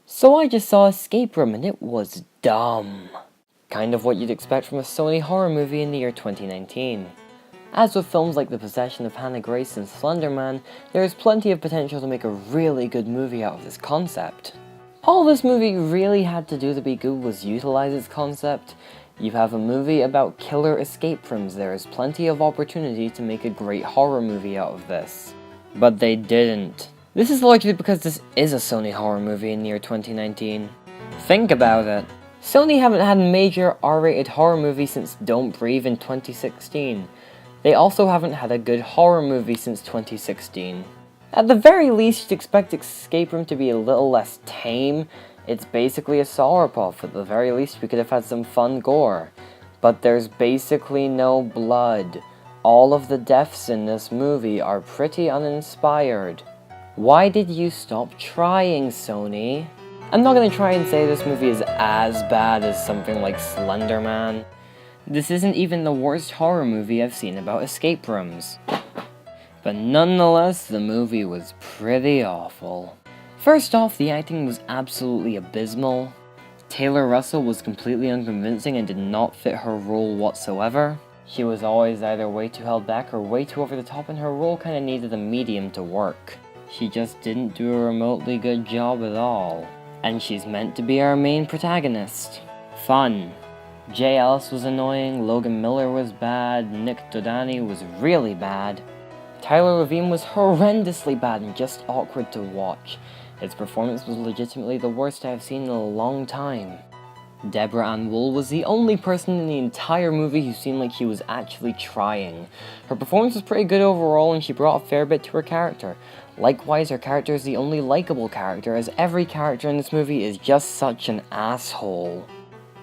So I just saw Escape Room and it was dumb. Kind of what you'd expect from a Sony horror movie in the year 2019. As with films like The Possession of Hannah Grace and Slender Man, there is plenty of potential to make a really good movie out of this concept. All this movie really had to do to be good was utilize its concept. You have a movie about killer escape rooms, there is plenty of opportunity to make a great horror movie out of this. But they didn't. This is largely because this is a Sony horror movie in the year 2019. Think about it. Sony haven't had a major R-rated horror movie since Don't Breathe in 2016. They also haven't had a good horror movie since 2016. At the very least, you'd expect Escape Room to be a little less tame. It's basically a Sauropov. At the very least, we could have had some fun gore. But there's basically no blood. All of the deaths in this movie are pretty uninspired. Why did you stop trying, Sony? I'm not gonna try and say this movie is as bad as something like Slender Man. This isn't even the worst horror movie I've seen about escape rooms. But nonetheless, the movie was pretty awful. First off, the acting was absolutely abysmal. Taylor Russell was completely unconvincing and did not fit her role whatsoever. She was always either way too held back or way too over the top, and her role kinda needed a medium to work. She just didn't do a remotely good job at all. And she's meant to be our main protagonist. Fun. Eales was annoying, Logan Miller was bad, Nick Dodani was really bad. Tyler Levine was horrendously bad and just awkward to watch. His performance was legitimately the worst I have seen in a long time. Deborah Ann Wool was the only person in the entire movie who seemed like she was actually trying. Her performance was pretty good overall and she brought a fair bit to her character. Likewise, her character is the only likable character, as every character in this movie is just such an asshole.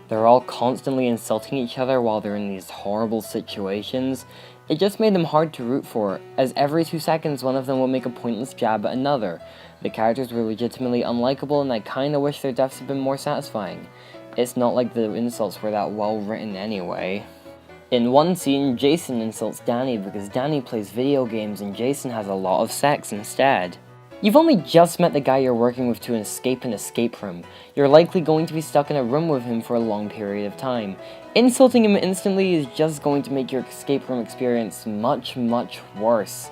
They're all constantly insulting each other while they're in these horrible situations. It just made them hard to root for, as every 2 seconds one of them would make a pointless jab at another. The characters were legitimately unlikable and I kinda wish their deaths had been more satisfying. It's not like the insults were that well written anyway. In one scene, Jason insults Danny because Danny plays video games and Jason has a lot of sex instead. You've only just met the guy you're working with to escape an escape room. You're likely going to be stuck in a room with him for a long period of time. Insulting him instantly is just going to make your escape room experience much, much worse.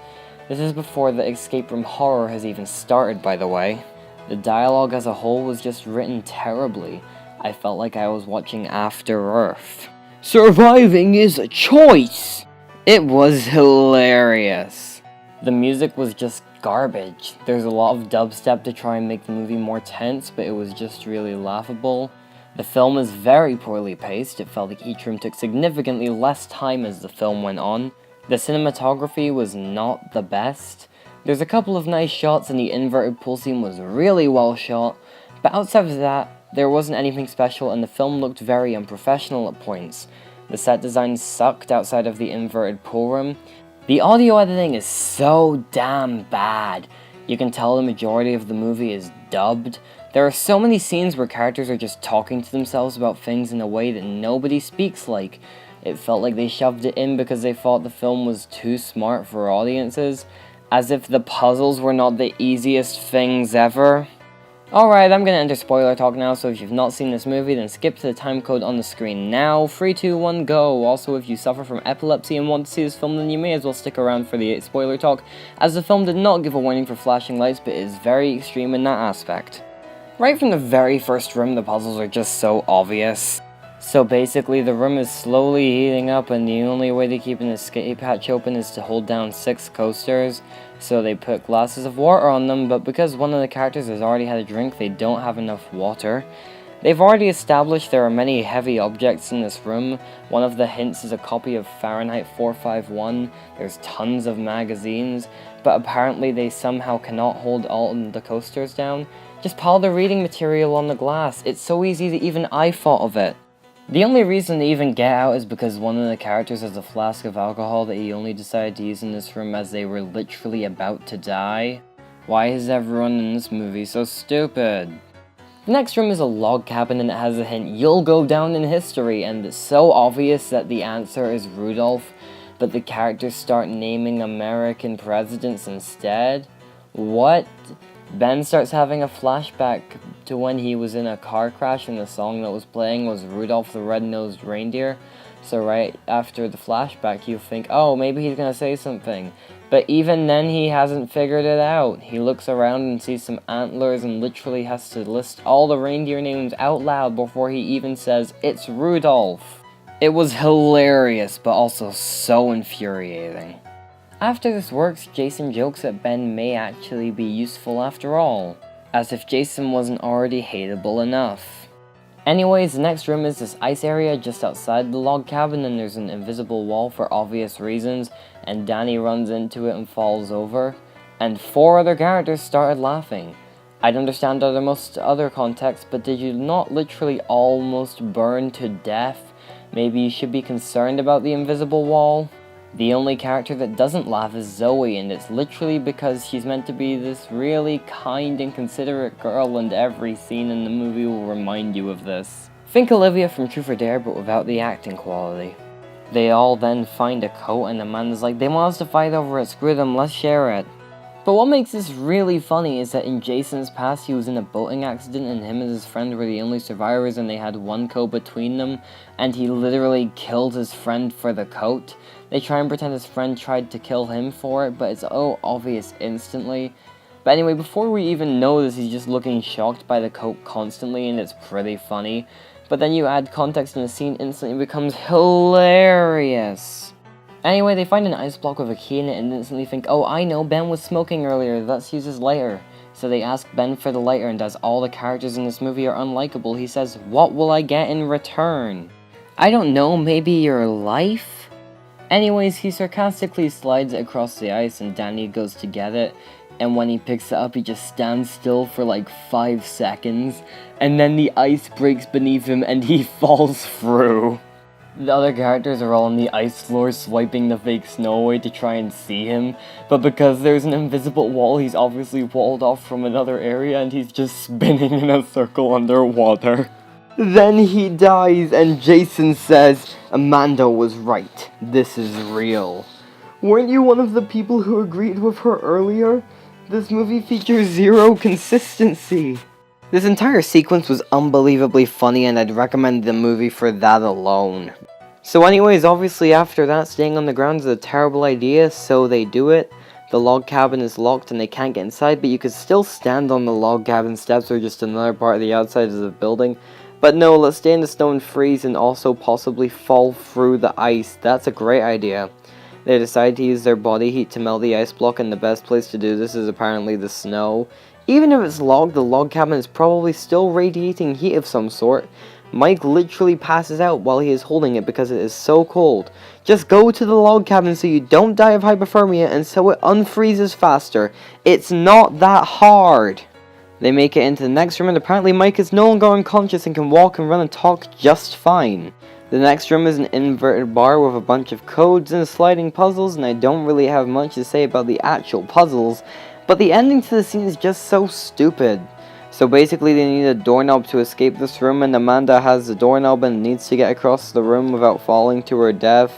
This is before the escape room horror has even started, by the way. The dialogue as a whole was just written terribly. I felt like I was watching After Earth. Surviving is a choice! It was hilarious. The music was just garbage. There's a lot of dubstep to try and make the movie more tense, but it was just really laughable. The film is very poorly paced. It felt like each room took significantly less time as the film went on. The cinematography was not the best. There's a couple of nice shots and the inverted pool scene was really well shot, but outside of that, there wasn't anything special and the film looked very unprofessional at points. The set design sucked outside of the inverted pool room. The audio editing is so damn bad. You can tell the majority of the movie is dubbed. There are so many scenes where characters are just talking to themselves about things in a way that nobody speaks like. It felt like they shoved it in because they thought the film was too smart for audiences, as if the puzzles were not the easiest things ever. Alright, I'm gonna enter spoiler talk now, so if you've not seen this movie, then skip to the time code on the screen now. 3, 2, 1, go! Also, if you suffer from epilepsy and want to see this film, then you may as well stick around for the spoiler talk, as the film did not give a warning for flashing lights, but is very extreme in that aspect. Right from the very first room, the puzzles are just so obvious. So basically, the room is slowly heating up, and the only way to keep an escape hatch open is to hold down 6 coasters. So they put glasses of water on them, but because one of the characters has already had a drink, they don't have enough water. They've already established there are many heavy objects in this room. One of the hints is a copy of Fahrenheit 451. There's tons of magazines, but apparently they somehow cannot hold all of the coasters down. Just pile the reading material on the glass. It's so easy that even I thought of it. The only reason they even get out is because one of the characters has a flask of alcohol that he only decided to use in this room as they were literally about to die. Why is everyone in this movie so stupid? The next room is a log cabin and it has a hint, "You'll go down in history," and it's so obvious that the answer is Rudolph, but the characters start naming American presidents instead? What? Ben starts having a flashback to when he was in a car crash and the song that was playing was Rudolph the Red-Nosed Reindeer. So right after the flashback you think, oh, maybe he's gonna say something. But even then he hasn't figured it out. He looks around and sees some antlers and literally has to list all the reindeer names out loud before he even says, it's Rudolph. It was hilarious, but also so infuriating. After this works, Jason jokes that Ben may actually be useful after all, as if Jason wasn't already hateable enough. Anyways, the next room is this ice area just outside the log cabin, and there's an invisible wall for obvious reasons, and Danny runs into it and falls over, and 4 other characters started laughing. I'd understand most other contexts, but did you not literally almost burn to death? Maybe you should be concerned about the invisible wall? The only character that doesn't laugh is Zoe, and it's literally because she's meant to be this really kind and considerate girl, and every scene in the movie will remind you of this. Think Olivia from Truth or Dare, but without the acting quality. They all then find a coat, and Amanda's like, they want us to fight over it, screw them, let's share it. But what makes this really funny is that in Jason's past he was in a boating accident and him and his friend were the only survivors and they had one coat between them, and he literally killed his friend for the coat. They try and pretend his friend tried to kill him for it, but it's obvious instantly. But anyway, before we even know this, he's just looking shocked by the coat constantly, and it's pretty funny. But then you add context and the scene instantly becomes hilarious. Anyway, they find an ice block with a key in it and instantly think, oh, I know, Ben was smoking earlier, let's use his lighter. So they ask Ben for the lighter, and as all the characters in this movie are unlikable, he says, what will I get in return? I don't know, maybe your life? Anyways, he sarcastically slides it across the ice and Danny goes to get it, and when he picks it up he just stands still for like 5 seconds, and then the ice breaks beneath him and he falls through. The other characters are all on the ice floor swiping the fake snow away to try and see him, but because there's an invisible wall, he's obviously walled off from another area and he's just spinning in a circle underwater. Then he dies and Jason says, Amanda was right, this is real. Weren't you one of the people who agreed with her earlier? This movie features zero consistency. This entire sequence was unbelievably funny and I'd recommend the movie for that alone. So anyways, obviously after that, staying on the ground is a terrible idea, so they do it. The log cabin is locked and they can't get inside, but you could still stand on the log cabin steps or just another part of the outside of the building. But no, let's stay in the snow and freeze and also possibly fall through the ice. That's a great idea. They decide to use their body heat to melt the ice block, and the best place to do this is apparently the snow. Even if it's logged, the log cabin is probably still radiating heat of some sort. Mike literally passes out while he is holding it because it is so cold. Just go to the log cabin so you don't die of hypothermia and so it unfreezes faster. It's not that hard. They make it into the next room and apparently Mike is no longer unconscious and can walk and run and talk just fine. The next room is an inverted bar with a bunch of codes and sliding puzzles, and I don't really have much to say about the actual puzzles, but the ending to the scene is just so stupid. So basically they need a doorknob to escape this room, and Amanda has the doorknob and needs to get across the room without falling to her death,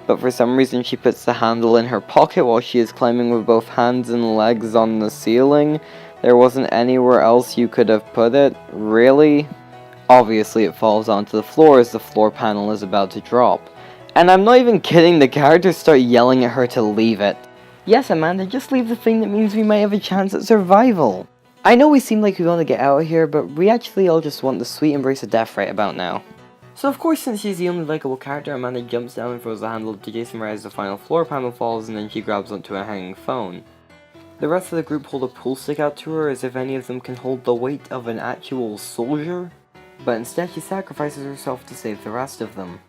but for some reason she puts the handle in her pocket while she is climbing with both hands and legs on the ceiling. There wasn't anywhere else you could have put it, really? Obviously it falls onto the floor as the floor panel is about to drop. And I'm not even kidding, the characters start yelling at her to leave it. Yes, Amanda, just leave the thing that means we might have a chance at survival. I know we seem like we want to get out of here, but we actually all just want the sweet embrace of death right about now. So of course, since she's the only likable character, Amanda jumps down and throws the handle to Jason right as the final floor panel falls, and then she grabs onto a hanging phone. The rest of the group hold a pool stick out to her as if any of them can hold the weight of an actual soldier, but instead she sacrifices herself to save the rest of them.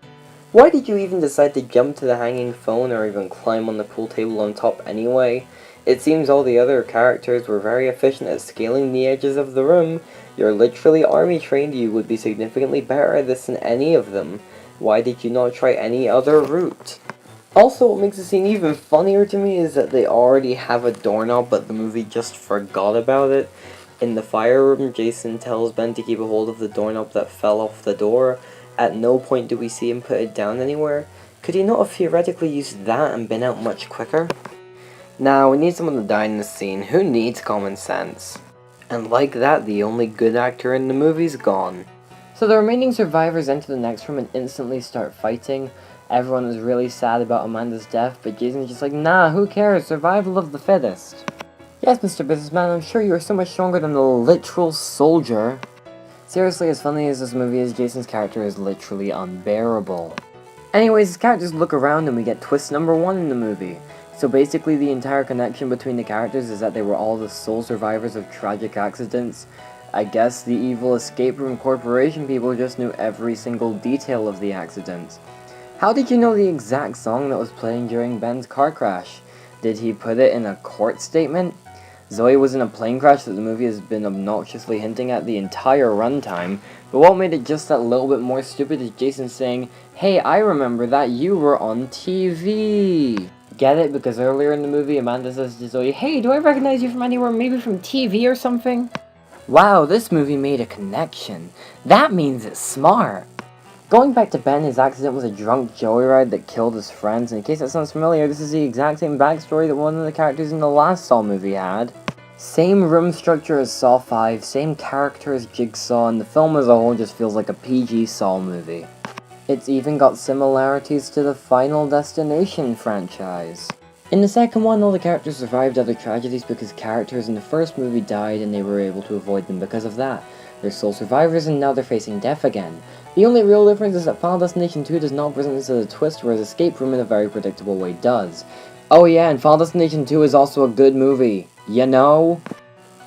Why did you even decide to jump to the hanging phone or even climb on the pool table on top anyway? It seems all the other characters were very efficient at scaling the edges of the room. You're literally army trained, you would be significantly better at this than any of them. Why did you not try any other route? Also, what makes the scene even funnier to me is that they already have a doorknob, but the movie just forgot about it. In the fire room, Jason tells Ben to keep a hold of the doorknob that fell off the door. At no point do we see him put it down anywhere. Could he not have theoretically used that and been out much quicker? Now, we need someone to die in this scene. Who needs common sense? And like that, the only good actor in the movie's gone. So the remaining survivors enter the next room and instantly start fighting. Everyone is really sad about Amanda's death, but Jason's just like, nah, who cares, survival of the fittest. Yes, Mr. Businessman, I'm sure you are so much stronger than the literal soldier. Seriously, as funny as this movie is, Jason's character is literally unbearable. Anyways, his characters look around and we get twist number 1 in the movie. So basically the entire connection between the characters is that they were all the sole survivors of tragic accidents. I guess the evil escape room corporation people just knew every single detail of the accident. How did you know the exact song that was playing during Ben's car crash? Did he put it in a court statement? Zoe was in a plane crash that the movie has been obnoxiously hinting at the entire runtime, but what made it just that little bit more stupid is Jason saying, hey, I remember that you were on TV. Get it? Because earlier in the movie, Amanda says to Zoe, hey, do I recognize you from anywhere, maybe from TV or something? Wow, this movie made a connection. That means it's smart. Going back to Ben, his accident was a drunk joyride that killed his friends. In case that sounds familiar, this is the exact same backstory that one of the characters in the last Saw movie had. Same room structure as Saw 5, same character as Jigsaw, and the film as a whole just feels like a PG Saw movie. It's even got similarities to the Final Destination franchise. In the second one, all the characters survived other tragedies because characters in the first movie died and they were able to avoid them because of that. They're sole survivors and now they're facing death again. The only real difference is that Final Destination 2 does not present this as a twist, whereas Escape Room in a very predictable way does. Oh yeah, and Final Destination 2 is also a good movie, you know?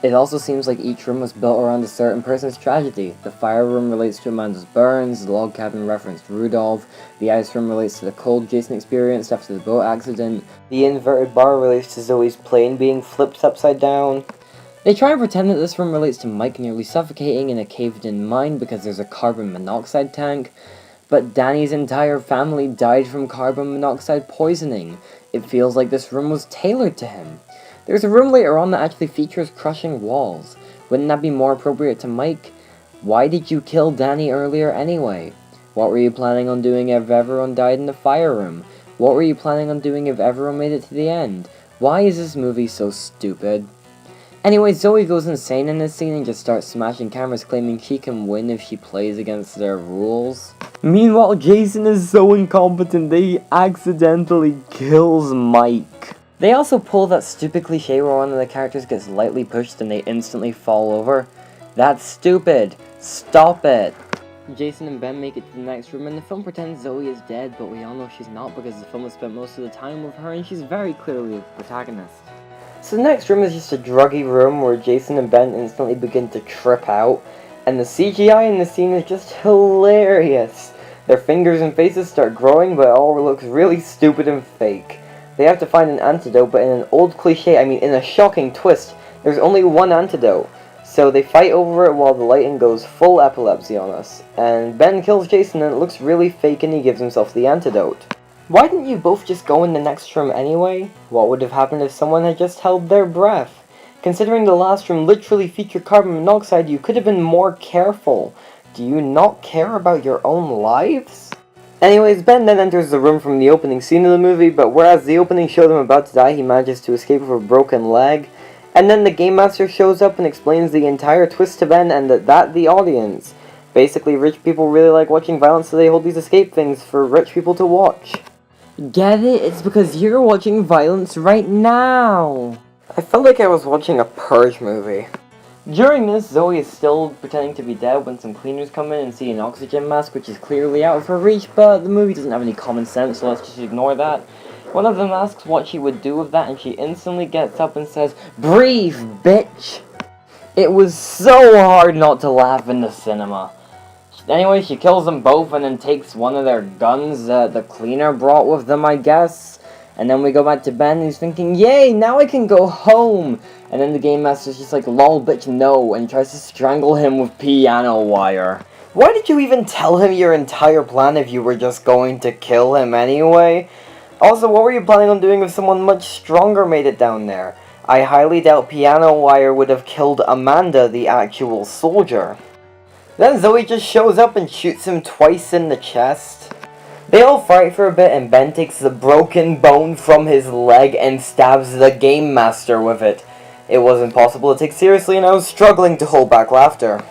It also seems like each room was built around a certain person's tragedy. The fire room relates to Amanda's burns, the log cabin referenced Rudolph, the ice room relates to the cold Jason experienced after the boat accident, the inverted bar relates to Zoe's plane being flipped upside down. They try and pretend that this room relates to Mike nearly suffocating in a caved-in mine because there's a carbon monoxide tank, but Danny's entire family died from carbon monoxide poisoning. It feels like this room was tailored to him. There's a room later on that actually features crushing walls. Wouldn't that be more appropriate to Mike? Why did you kill Danny earlier anyway? What were you planning on doing if everyone died in the fire room? What were you planning on doing if everyone made it to the end? Why is this movie so stupid? Anyway, Zoe goes insane in this scene and just starts smashing cameras, claiming she can win if she plays against their rules. Meanwhile, Jason is so incompetent that he accidentally kills Mike. They also pull that stupid cliche where one of the characters gets lightly pushed and they instantly fall over. That's stupid. Stop it. Jason and Ben make it to the next room and the film pretends Zoe is dead, but we all know she's not because the film has spent most of the time with her and she's very clearly the protagonist. So the next room is just a druggy room where Jason and Ben instantly begin to trip out, and the CGI in the scene is just hilarious. Their fingers and faces start growing, but it all looks really stupid and fake. They have to find an antidote, but in an old cliche, in a shocking twist, there's only one antidote. So they fight over it while the lighting goes full epilepsy on us, and Ben kills Jason and it looks really fake and he gives himself the antidote. Why didn't you both just go in the next room anyway? What would have happened if someone had just held their breath? Considering the last room literally featured carbon monoxide, you could have been more careful. Do you not care about your own lives? Anyways, Ben then enters the room from the opening scene of the movie, but whereas the opening showed him about to die, he manages to escape with a broken leg. And then the Game Master shows up and explains the entire twist to Ben and that the audience. Basically, rich people really like watching violence, so they hold these escape things for rich people to watch. Get it? It's because you're watching violence right now. I felt like I was watching a Purge movie. During this, Zoe is still pretending to be dead when some cleaners come in and see an oxygen mask, which is clearly out of her reach, but the movie doesn't have any common sense, so let's just ignore that. One of them asks what she would do with that, and she instantly gets up and says, "Breathe, bitch!" It was so hard not to laugh in the cinema. Anyway, she kills them both and then takes one of their guns that the cleaner brought with them, I guess. And then we go back to Ben and he's thinking, yay, now I can go home! And then the Game Master's just like, lol, bitch, no, and tries to strangle him with piano wire. Why did you even tell him your entire plan if you were just going to kill him anyway? Also, what were you planning on doing if someone much stronger made it down there? I highly doubt piano wire would have killed Amanda, the actual soldier. Then Zoe just shows up and shoots him twice in the chest. They all fight for a bit and Ben takes the broken bone from his leg and stabs the Game Master with it. It was impossible to take seriously and I was struggling to hold back laughter.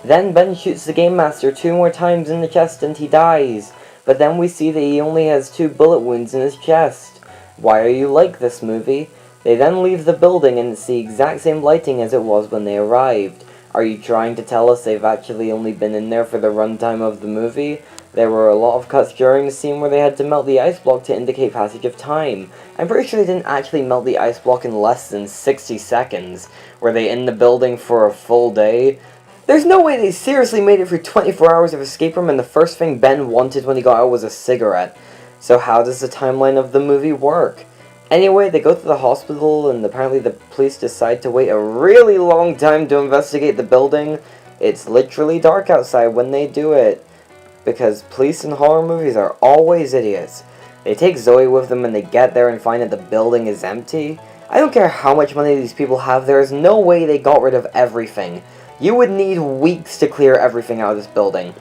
Then Ben shoots the Game Master 2 more times in the chest and he dies. But then we see that he only has 2 bullet wounds in his chest. Why are you like this, movie? They then leave the building and it's the exact same lighting as it was when they arrived. Are you trying to tell us they've actually only been in there for the runtime of the movie? There were a lot of cuts during the scene where they had to melt the ice block to indicate passage of time. I'm pretty sure they didn't actually melt the ice block in less than 60 seconds. Were they in the building for a full day? There's no way they seriously made it through 24 hours of escape room and the first thing Ben wanted when he got out was a cigarette. So how does the timeline of the movie work? Anyway, they go to the hospital and apparently the police decide to wait a really long time to investigate the building. It's literally dark outside when they do it. Because police in horror movies are always idiots. They take Zoe with them and they get there and find that the building is empty. I don't care how much money these people have, there is no way they got rid of everything. You would need weeks to clear everything out of this building.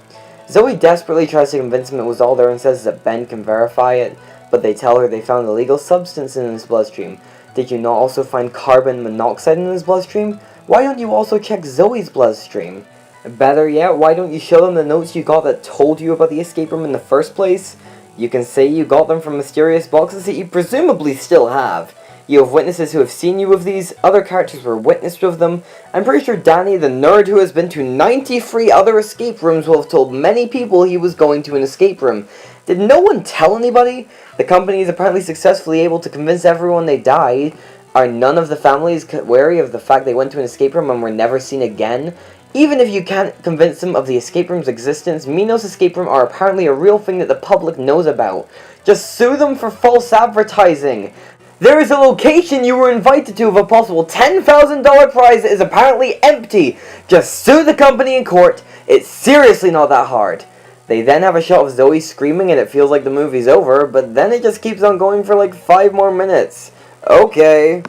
Zoe desperately tries to convince him it was all there and says that Ben can verify it, but they tell her they found illegal substance in his bloodstream. Did you not also find carbon monoxide in his bloodstream? Why don't you also check Zoe's bloodstream? Better yet, why don't you show them the notes you got that told you about the escape room in the first place? You can say you got them from mysterious boxes that you presumably still have. You have witnesses who have seen you with these, other characters were witnessed with them. I'm pretty sure Danny, the nerd who has been to 93 other escape rooms, will have told many people he was going to an escape room. Did no one tell anybody? The company is apparently successfully able to convince everyone they died. Are none of the families wary of the fact they went to an escape room and were never seen again? Even if you can't convince them of the escape room's existence, Minos escape room are apparently a real thing that the public knows about. Just sue them for false advertising. There is a location you were invited to with a possible $10,000 prize that is apparently empty. Just sue the company in court. It's seriously not that hard. They then have a shot of Zoe screaming and it feels like the movie's over, but then it just keeps on going for like 5 more minutes. Okay.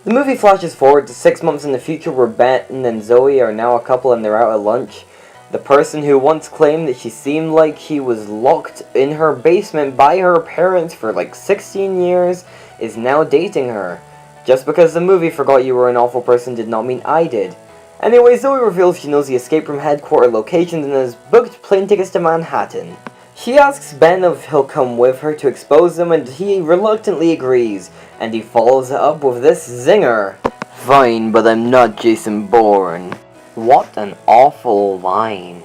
The movie flashes forward to 6 months in the future where Ben and Zoe are now a couple and they're out at lunch. The person who once claimed that she seemed like he was locked in her basement by her parents for like 16 years is now dating her. Just because the movie forgot you were an awful person did not mean I did. Anyway, Zoe reveals she knows the escape room headquarters locations and has booked plane tickets to Manhattan. She asks Ben if he'll come with her to expose them and he reluctantly agrees, and he follows it up with this zinger. Fine, but I'm not Jason Bourne. What an awful line.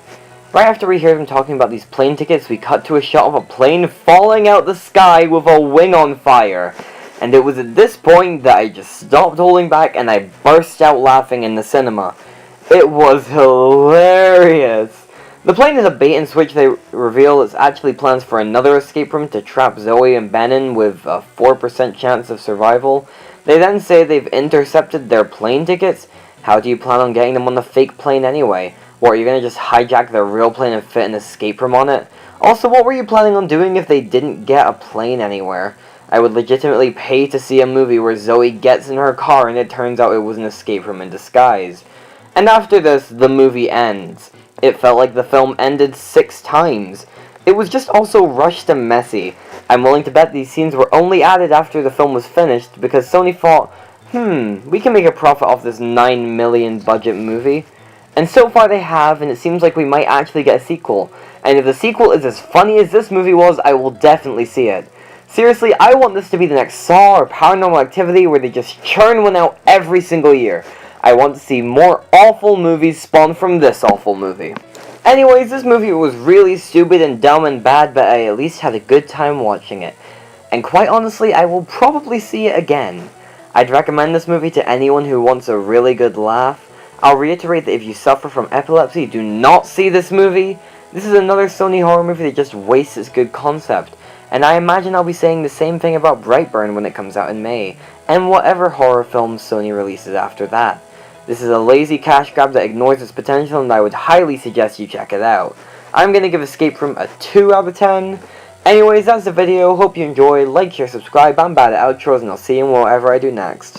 Right after we hear them talking about these plane tickets, we cut to a shot of a plane falling out the sky with a wing on fire. And it was at this point that I just stopped holding back and I burst out laughing in the cinema. It was hilarious. The plane is a bait and switch they reveal is actually plans for another escape room to trap Zoe and Ben in with a 4% chance of survival. They then say they've intercepted their plane tickets. How do you plan on getting them on the fake plane anyway? What, are you going to just hijack their real plane and fit an escape room on it? Also, what were you planning on doing if they didn't get a plane anywhere? I would legitimately pay to see a movie where Zoe gets in her car and it turns out it was an escape room in disguise. And after this, the movie ends. It felt like the film ended 6 times. It was just also rushed and messy. I'm willing to bet these scenes were only added after the film was finished because Sony thought, we can make a profit off this $9 million budget movie. And so far they have, and it seems like we might actually get a sequel. And if the sequel is as funny as this movie was, I will definitely see it. Seriously, I want this to be the next Saw or Paranormal Activity where they just churn one out every single year. I want to see more awful movies spawn from this awful movie. Anyways, this movie was really stupid and dumb and bad, but I at least had a good time watching it. And quite honestly, I will probably see it again. I'd recommend this movie to anyone who wants a really good laugh. I'll reiterate that if you suffer from epilepsy, do not see this movie. This is another Sony horror movie that just wastes its good concept. And I imagine I'll be saying the same thing about Brightburn when it comes out in May, and whatever horror films Sony releases after that. This is a lazy cash grab that ignores its potential, and I would highly suggest you check it out. I'm going to give Escape Room a 2 out of 10. Anyways, that's the video. Hope you enjoy. Like, share, subscribe. I'm bad at outros, and I'll see you in whatever I do next.